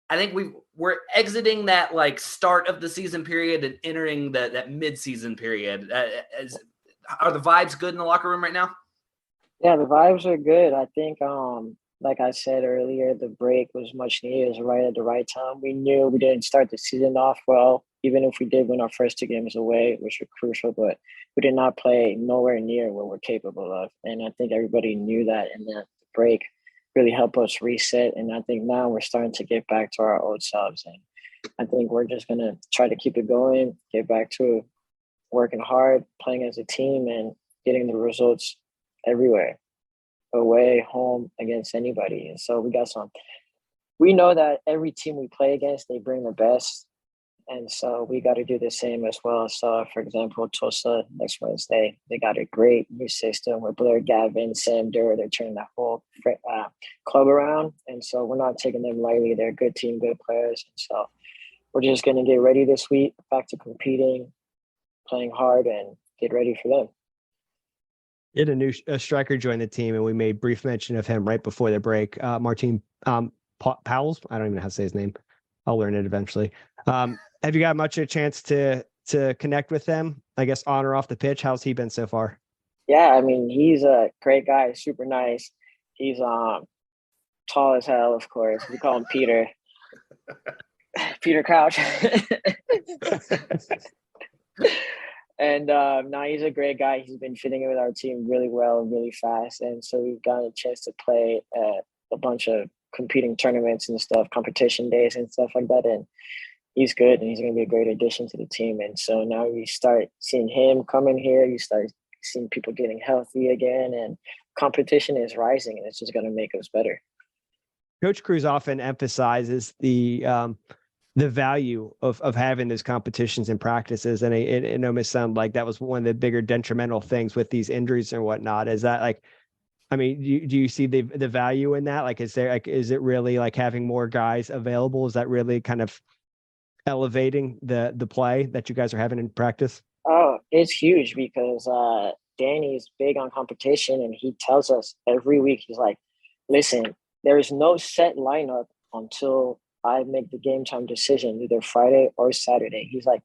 I think we're exiting that like start of the season period and entering that mid-season period. Are the vibes good in the locker room right now? Yeah, the vibes are good. I think, like I said earlier, the break was much needed. It was right at the right time. We knew we didn't start the season off well, even if we did win our first 2 games away, which were crucial, but we did not play nowhere near what we're capable of. And I think everybody knew that, and that break really helped us reset. And I think now we're starting to get back to our old selves. And I think we're just going to try to keep it going, get back to working hard, playing as a team, and getting the results everywhere, away, home, against anybody. And so we know that every team we play against, they bring the best. And so we got to do the same as well. So, for example, Tulsa next Wednesday, they got a great new system with Blair Gavin, Sam Durr. They're turning that whole club around. And so we're not taking them lightly. They're a good team, good players. And so we're just going to get ready this week, back to competing, playing hard, and get ready for them. You had a new striker join the team, and we made brief mention of him right before the break. Martin Powell's. I don't even know how to say his name. I'll learn it eventually. Have you got much of a chance to connect with them, I guess, on or off the pitch? How's he been so far? Yeah, I mean, he's a great guy, super nice. He's tall as hell, of course. We call him Peter. Peter Crouch. And now he's a great guy. He's been fitting in with our team really well, really fast. And so we've gotten a chance to play at a bunch of competing tournaments and stuff, competition days and stuff like that. And he's good, and he's going to be a great addition to the team. And so now you start seeing him come in here. You start seeing people getting healthy again, and competition is rising, and it's just going to make us better. Coach Cruz often emphasizes the value of having those competitions and practices. And it almost sounded like that was one of the bigger detrimental things with these injuries and whatnot. Is that like, I mean, do you see the value in that? Like, is it really like having more guys available? Is that really kind of elevating the play that you guys are having in practice? Oh, it's huge because Danny's big on competition, and he tells us every week, he's like, listen, there is no set lineup until I make the game time decision, either Friday or Saturday. He's like,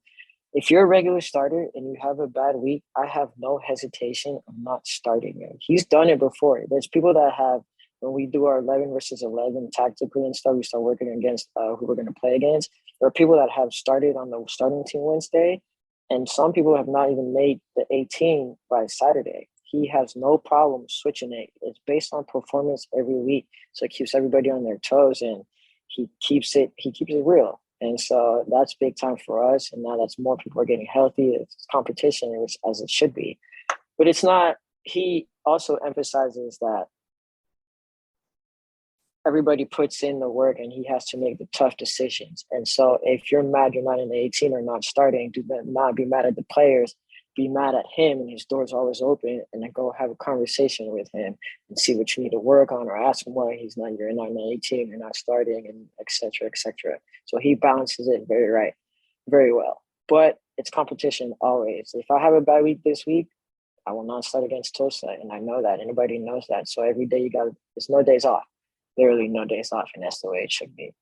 if you're a regular starter and you have a bad week, I have no hesitation of not starting you. He's done it before. There's people that have, when we do our 11 versus 11 tactically and stuff, we start working against who we're going to play against. There are people that have started on the starting team Wednesday, and some people have not even made the 18 by Saturday. He has no problem switching it. It's based on performance every week. So it keeps everybody on their toes, and he keeps it real. And so that's big time for us. And now that's more people are getting healthy. It's competition, which as it should be. But it's not, he also emphasizes that everybody puts in the work and he has to make the tough decisions. And so if you're mad you're not in the 18 or not starting, do not be mad at the players, be mad at him, and his door's always open, and then go have a conversation with him and see what you need to work on, or ask him why you're not in the 18, you're not starting, and et cetera, et cetera. So he balances it very well. But it's competition always. If I have a bad week this week, I will not start against Tulsa, and I know that. Anybody knows that. So every day there's no days off. Literally no days off, and that's the way it should be.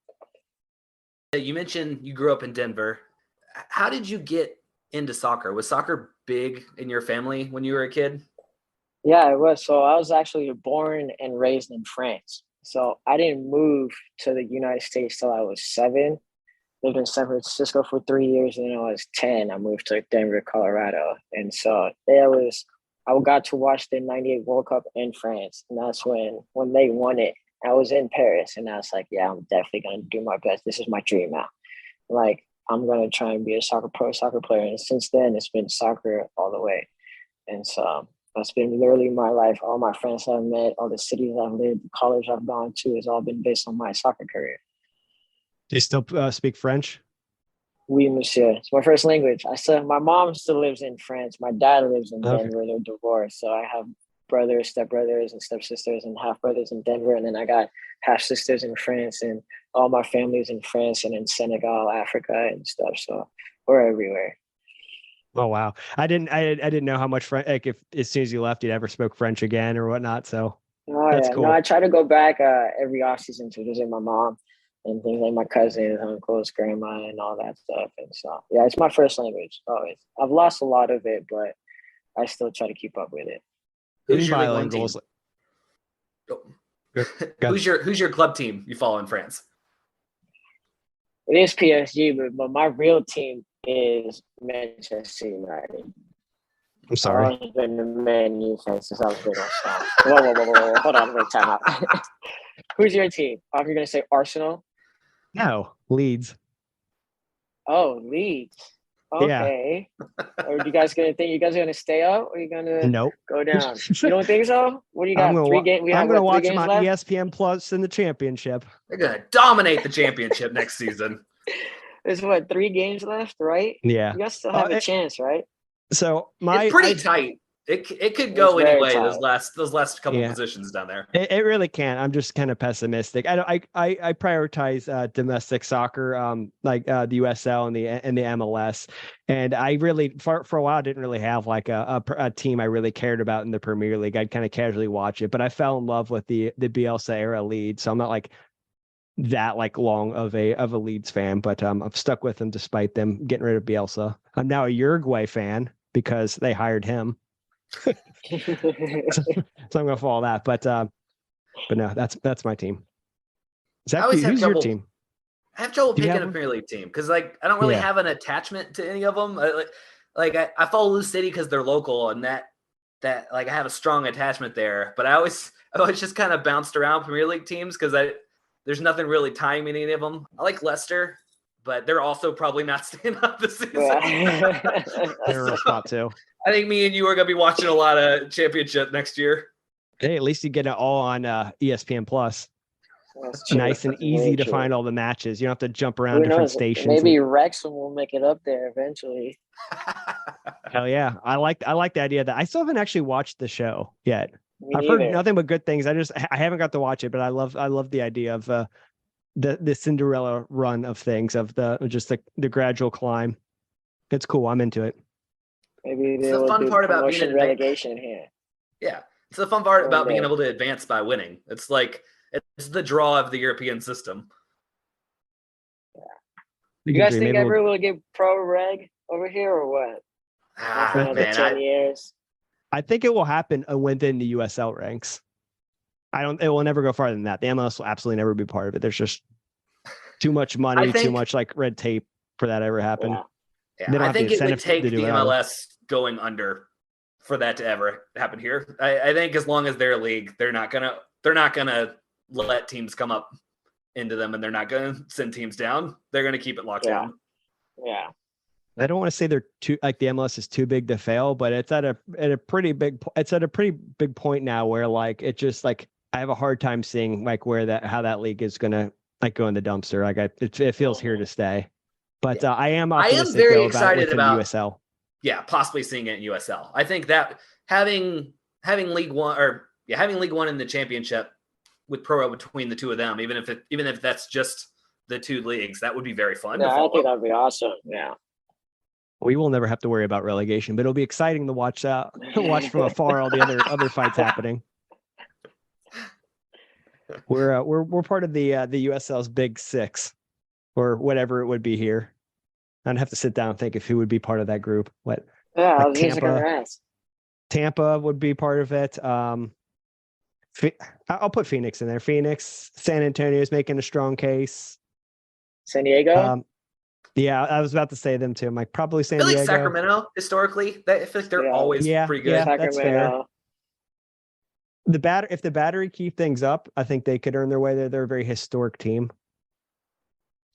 You mentioned you grew up in Denver. How did you get into soccer? Was soccer big in your family when you were a kid? Yeah, it was. So I was actually born and raised in France. So I didn't move to the United States till I was 7. Lived in San Francisco for 3 years, and then I was 10. I moved to Denver, Colorado. And so I got to watch the 98 World Cup in France. And that's when they won it. I was in Paris, and I was like, yeah, I'm definitely going to do my best. This is my dream now. Like, I'm going to try and be a pro soccer player. And since then, it's been soccer all the way. And so that's been literally my life. All my friends I've met, all the cities I've lived, the college I've gone to, has all been based on my soccer career. Do you still speak French? Oui, monsieur. It's my first language. My mom still lives in France. My dad lives in Okay. Denver. They're divorced. So I have brothers, stepbrothers, and stepsisters, and half brothers in Denver. And then I got half sisters in France, and all my family's in France and in Senegal, Africa, and stuff. So we're everywhere. Oh wow! I didn't know how much French. Like, if as soon as you left, you'd ever spoke French again or whatnot. So that's cool. No, I try to go back every off season to visit my mom and things like my cousins, uncles, grandma, and all that stuff. And so yeah, it's my first language always. I've lost a lot of it, but I still try to keep up with it. Who's your League One team? Who's your club team you follow in France? It is PSG, but my real team is Manchester United. I'm sorry. I've been a Man U fan since I was big on Sean. Whoa. Hold on, wait, time out. Who's your team? You're going to say Arsenal? No, Leeds. Oh, Leeds. Okay. Yeah. Or you guys going to stay up, or are you going to go down? You don't think so? What do you got? 3 games? I'm going to watch them on left? ESPN Plus in the championship. They're going to dominate the championship next season. There's 3 games left, right? Yeah. You guys still have a chance, right? So it's pretty tight. It could go anyway. Those last couple positions down there. It really can. I'm just kind of pessimistic. I prioritize domestic soccer, like the USL and the MLS. And I really for a while didn't really have like a team I really cared about in the Premier League. I'd kind of casually watch it, but I fell in love with the Bielsa era Leeds. So I'm not like that long of a Leeds fan, but I've stuck with them despite them getting rid of Bielsa. I'm now a Uruguay fan because they hired him. So I'm gonna follow that, but no, that's my team. Zach, who's your team? I have trouble picking a Premier League team because I don't really have an attachment to any of them. I follow Lou City because they're local, and that I have a strong attachment there. But I always just kind of bounced around Premier League teams because there's nothing really tying me to any of them. I like Leicester, but they're also probably not staying up this season. They're a spot too. I think me and you are going to be watching a lot of championship next year. Hey, at least you get it all on ESPN Plus. Nice and easy to find all the matches. You don't have to jump around different stations. Maybe Wrexham will make it up there eventually. Hell yeah. I like the idea that I still haven't actually watched the show yet. I've heard nothing but good things. I haven't got to watch it, but I love the idea of the Cinderella run of things, of the gradual climb. It's cool. I'm into it. Maybe It's they the will fun do part about being promotion an relegation here. Yeah. It's the fun part One about being day. able to advance by winning. It's like it's the draw of the European system. You guys think ever we'll get pro reg over here or what? For another 10 years. I think it will happen within the USL ranks. It will never go farther than that. The MLS will absolutely never be part of it. There's just too much money, too much like red tape for that to ever happen. Yeah. I think it would take the MLS going under for that to ever happen here. I think as long as they're a league, they're not gonna let teams come up into them, and they're not gonna send teams down. They're gonna keep it locked down. Yeah. I don't want to say they're too like the MLS is too big to fail, but it's at a pretty big point now where like it just like I have a hard time seeing like how that league is gonna like go in the dumpster. Like it feels here to stay. But I am optimistic very though, excited about USL. Yeah, possibly seeing it in USL. I think that having League One having League One in the championship with pro between the two of them, even if that's just the two leagues, that would be very fun. Yeah, I think that'd be awesome. Yeah. We will never have to worry about relegation, but it'll be exciting to watch from afar all the other fights happening. We're part of the USL's Big Six, or whatever it would be here. I'd have to sit down and think of who would be part of that group. What? Yeah, I was just gonna ask. Tampa would be part of it. I'll put Phoenix in there. Phoenix, San Antonio is making a strong case. San Diego. Yeah, I was about to say them too. I'm like probably San Diego. Like Sacramento historically, I feel like they're always pretty good. Yeah, that's fair. If the Battery keep things up, I think they could earn their way there. They're a very historic team.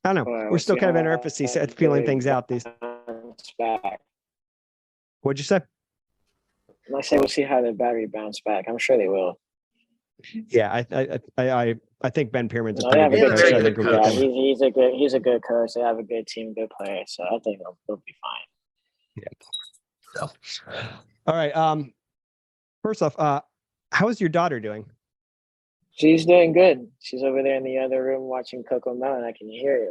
I don't know. We're still kind of in our infancy, feeling things out. Back. What'd you say? I say we'll see how the Battery bounce back. I'm sure they will. Yeah, I think Ben Pierman's a pretty good coach. Yeah, he's a good coach. They have a good team, good players, so I think they'll be fine. Yeah. So, all right. First off, how is your daughter doing? She's doing good. She's over there in the other room watching Coco Melon. I can hear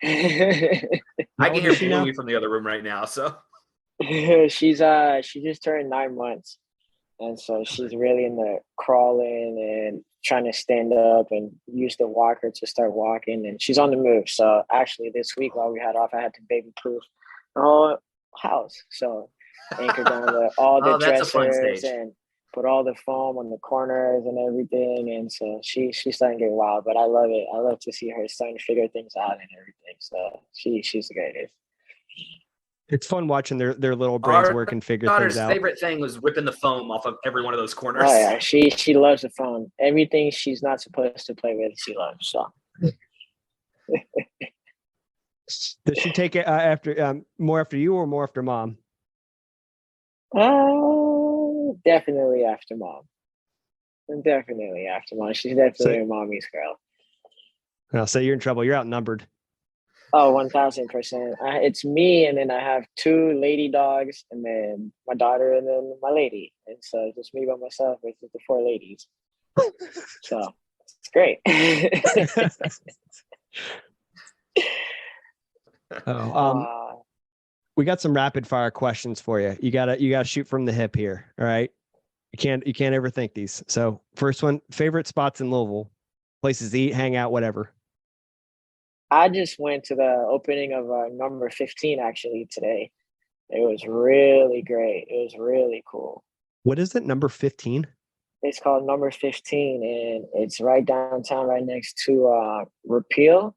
it. I can hear Bluey from the other room right now. So she just turned 9 months. And so she's really in the crawling and trying to stand up and use the walker to start walking. And she's on the move. So actually this week while we had off, I had to baby proof the whole house. So anchor down all the dressers and put all the foam on the corners and everything. And so she's starting to get wild, but I love it. I love to see her starting to figure things out and everything. So she's the greatest. It's fun watching their little brains work and figure things out. Daughter's favorite thing was ripping the foam off of every one of those corners. Oh yeah, she loves the foam. Everything she's not supposed to play with, she loves. So. Does she take it after more after you or more after mom? Definitely after mom. Definitely after mom. She's definitely a mommy's girl. Oh, so you're in trouble. You're outnumbered. Oh, 1,000%. It's me, and then I have 2 lady dogs, and then my daughter, and then my lady. And so just me by myself with the 4 ladies. So it's great. We got some rapid fire questions for you. You gotta shoot from the hip here. All right. You can't overthink these. So first one, favorite spots in Louisville, places to eat, hang out, whatever. I just went to the opening of number 15 actually today. It was really great. It was really cool. What is it? Number 15? It's called number 15, and it's right downtown, right next to Repeal,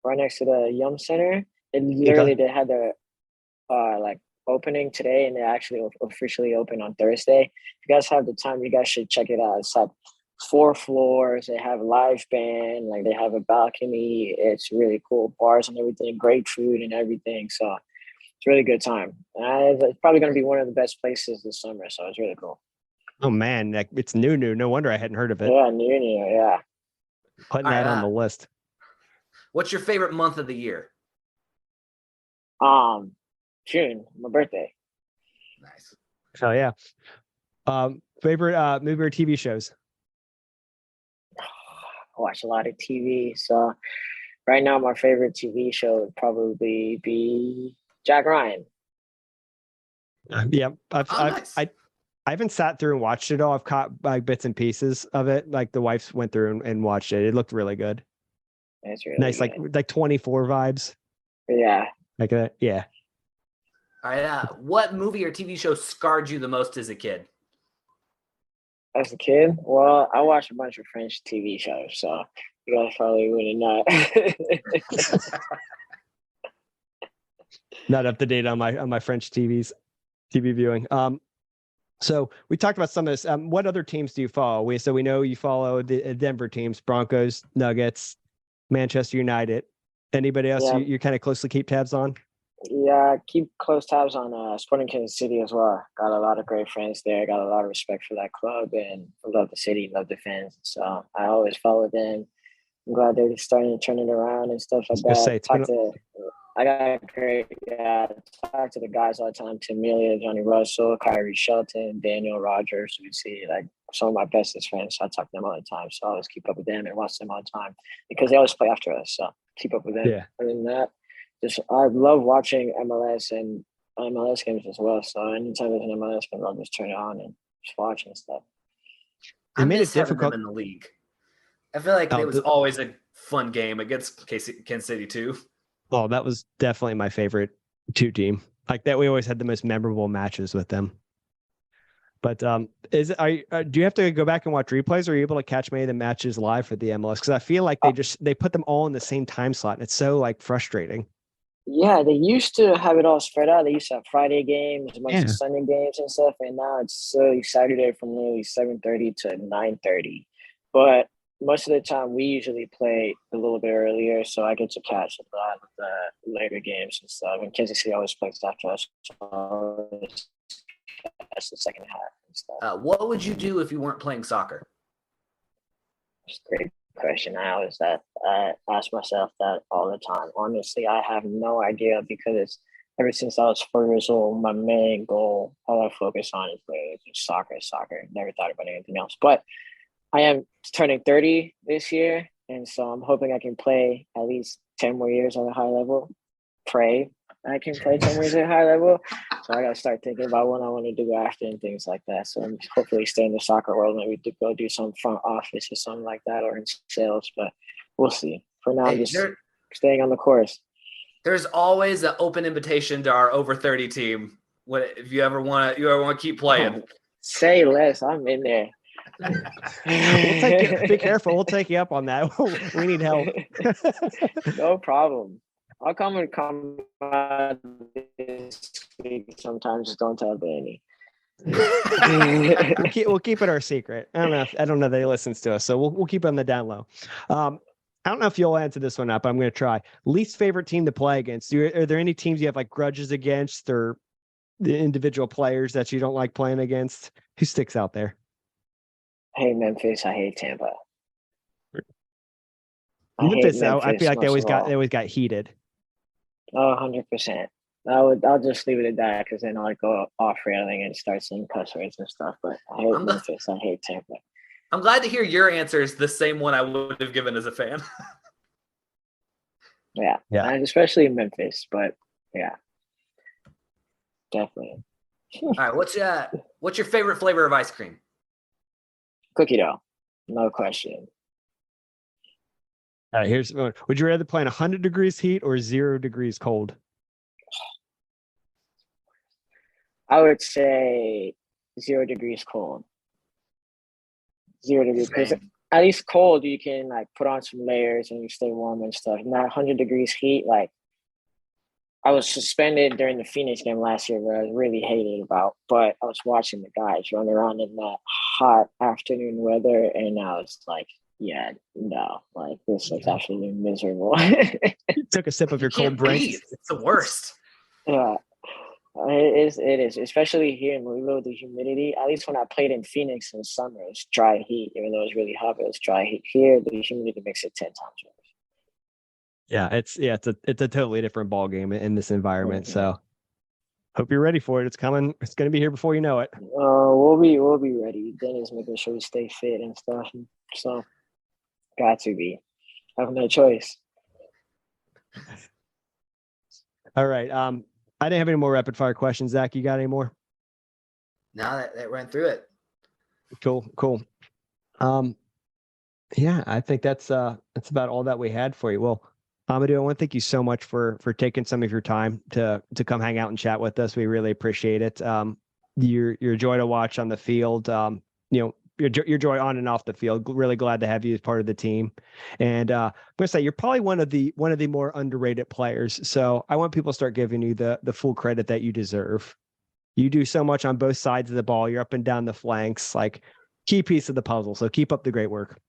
right next to the Yum Center. And literally they had the opening today, and they actually officially open on Thursday. If you guys have the time, you guys should check it out. It's like 4 floors. They have a live band, like they have a balcony. It's really cool, bars and everything, great food and everything. So it's a really good time. It's probably going to be one of the best places this summer. So it's really cool. Oh man, it's new. No wonder I hadn't heard of it. Yeah, new. Yeah. Putting that on the list. What's your favorite month of the year? June, my birthday. Nice. Oh yeah. Favorite movie or TV shows? watch a lot of TV. So right now, my favorite TV show would probably be Jack Ryan. Yeah, Nice. I haven't sat through and watched it all. I've caught like bits and pieces of it. Like the wife went through and watched it. It looked really good. It's really Nice, good. like 24 vibes. Yeah. Like that. Yeah. All right. What movie or TV show scarred you the most as a kid? As a kid, well, I watched a bunch of French TV shows, so you guys probably wouldn't know. Not up to date on my French TV viewing. So we talked about some of this. What other teams do you follow? We know you follow the Denver teams, Broncos, Nuggets, Manchester United. Anybody else Yeah. you kind of closely keep tabs on? Yeah, keep close tabs on Sporting Kansas City as well. Got a lot of great friends there. Got a lot of respect for that club, and I love the city, love the fans. So I always follow them. I'm glad they're starting to turn it around and stuff like that. Talk to the guys all the time, Tim Melia, Johnny Russell, Kyrie Shelton, Daniel Rogers. We see like some of my bestest friends. So I talk to them all the time. So I always keep up with them and watch them all the time because they always play after us. So keep up with them. Yeah. Other than that, I love watching MLS and MLS games as well. So anytime there's an MLS game, I'll just turn it on and just watch and stuff. I made it difficult in the league. I feel like it was always a fun game against Kansas City too. Oh, that was definitely my favorite two team. Like that, we always had the most memorable matches with them. But do you have to go back and watch replays, or are you able to catch many of the matches live for the MLS? Because I feel like they put them all in the same time slot, and it's so like frustrating. Yeah, they used to have it all spread out. They used to have Friday games, a bunch of Sunday games and stuff, and now it's solely Saturday from nearly 7:30 to 9:30. But most of the time, we usually play a little bit earlier, so I get to catch a lot of the later games and stuff. And Kansas City always plays after us, so that's the second half and stuff. What would you do if you weren't playing soccer? That's a great question. I ask myself that all the time. Honestly, I have no idea because ever since I was 4 years old, my main goal, all I focus on is soccer. Never thought about anything else. But I am turning 30 this year, and so I'm hoping I can play at least 10 more years at a high level. Pray I can play 10 more years at a high level. So I got to start thinking about what I want to do after and things like that. So I'm hopefully stay in the soccer world, maybe to go do some front office or something like that, or in sales, but we'll see. For now, I'm just staying on the course. There's always an open invitation to our over 30 team. If you ever want to keep playing. Say less. I'm in there. Be careful. We'll take you up on that. We need help. No problem. I'll come this week sometimes. Just don't tell Danny. We'll keep it our secret. I don't know that he listens to us, so we'll keep it on the down low. I don't know if you'll answer this one up. I'm going to try. Least favorite team to play against. Are there any teams you have like grudges against, or the individual players that you don't like playing against? Who sticks out there? I hate Memphis. I hate Tampa. Memphis, I feel like they always got heated. Oh, 100%. I'll just leave it at that because then I'll go off railing and start saying cuss words and stuff. But I hate Memphis. I hate Tampa. I'm glad to hear your answer is the same one I would have given as a fan. Yeah, and especially in Memphis. But yeah, definitely. All right, what's your favorite flavor of ice cream? Cookie dough, no question. All right, here's one. Would you rather play in 100 degrees heat or 0 degrees cold? I would say 0 degrees cold. 0 degrees, because at least cold you can like put on some layers and you stay warm and stuff. Not 100 degrees heat. Like I was suspended during the Phoenix game last year, where I was really hated about. But I was watching the guys run around in that hot afternoon weather, and I was like, yeah, no, like this looks absolutely miserable. You took a sip of your cold drink. It's the worst. Yeah, it is, especially here in Louisville, the humidity. At least when I played in Phoenix in summer, it's dry heat. Even though it's really hot, but it's dry heat. Here, the humidity makes it 10 times worse. Yeah, it's a totally different ball game in this environment. So, hope you're ready for it. It's coming. It's going to be here before you know it. We'll be ready. Dennis making sure we stay fit and stuff. So, Got to be. I have no choice. All right. I didn't have any more rapid fire questions. Zach, you got any more? No, that ran through it. Cool. Yeah, I think that's about all that we had for you. Well, Amadou, I want to thank you so much for taking some of your time to come hang out and chat with us. We really appreciate it. You're a joy to watch on the field. Your joy on and off the field. Really glad to have you as part of the team. And I'm gonna say you're probably one of the more underrated players. So I want people to start giving you the full credit that you deserve. You do so much on both sides of the ball. You're up and down the flanks, like key piece of the puzzle. So keep up the great work.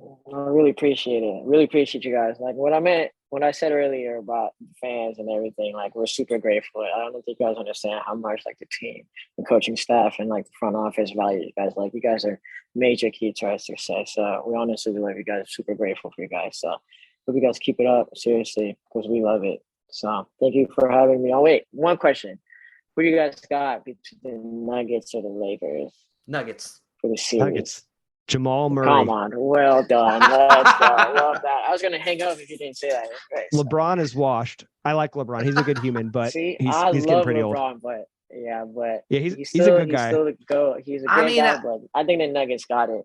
I really appreciate it. Really appreciate you guys. Like what I meant when I said earlier about the fans and everything, like we're super grateful. I don't think you guys understand how much like the team, the coaching staff, and like the front office values you guys. Like you guys are major key to our success. We honestly love you guys. Super grateful for you guys. So hope you guys keep it up seriously because we love it. So thank you for having me. Oh wait, one question. Who do you guys got between the Nuggets or the Lakers? Nuggets. For the series. Nuggets. Jamal Murray. Come on. Well done. Let's go. I love that. I was going to hang up if you didn't say that. Right, LeBron is washed. I like LeBron. He's a good human, but see, he's love getting pretty LeBron, old. But he's a good guy. He's a good guy, but I think the Nuggets got it.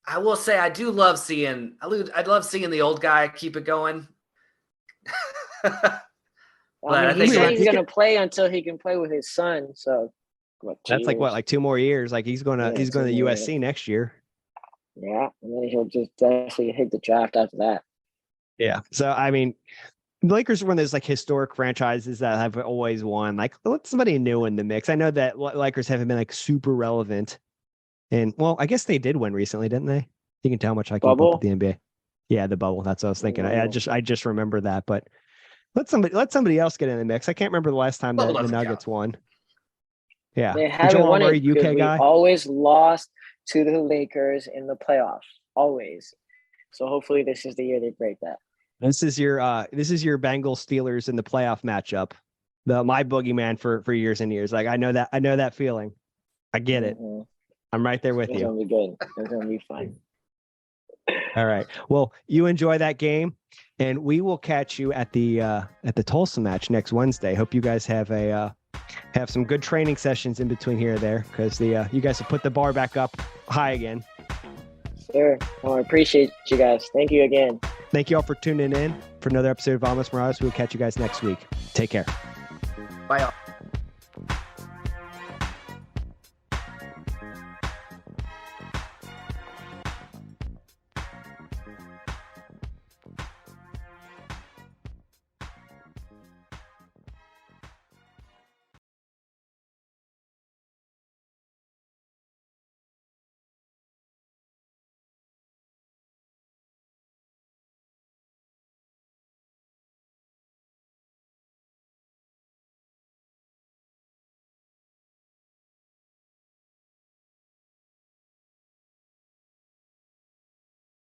I will say I love seeing the old guy keep it going. I mean, he said he's going to play until he can play with his son. So that's like 2 more years. Like he's going to USC next year. Yeah, and then he'll just definitely hit the draft after that. Yeah. So I mean, the Lakers are one of those like historic franchises that have always won. Like, let somebody new in the mix. I know that Lakers haven't been like super relevant, and well, I guess they did win recently, didn't they? You can tell how much I keep up with the NBA. Yeah, the bubble. That's what I was thinking. I just remember that, but let somebody else get in the mix. I can't remember the last time that the Nuggets won. Yeah, they haven't Jamal won Murray, it UK guy. Always lost to the Lakers in the playoffs, always. So hopefully this is the year they break that. This is your Bengals Steelers in the playoff matchup. My boogeyman for years and years. Like I know that feeling. I get it. I'm right there with you. It's gonna be good. It's gonna be fun. All right. Well, you enjoy that game, and we will catch you at the Tulsa match next Wednesday. Hope you guys have some good training sessions in between here or there, because you guys have put the bar back up high again. Sure. I appreciate you guys. Thank you again. Thank you all for tuning in for another episode of Morados. We'll catch you guys next week. Take care. Bye, y'all.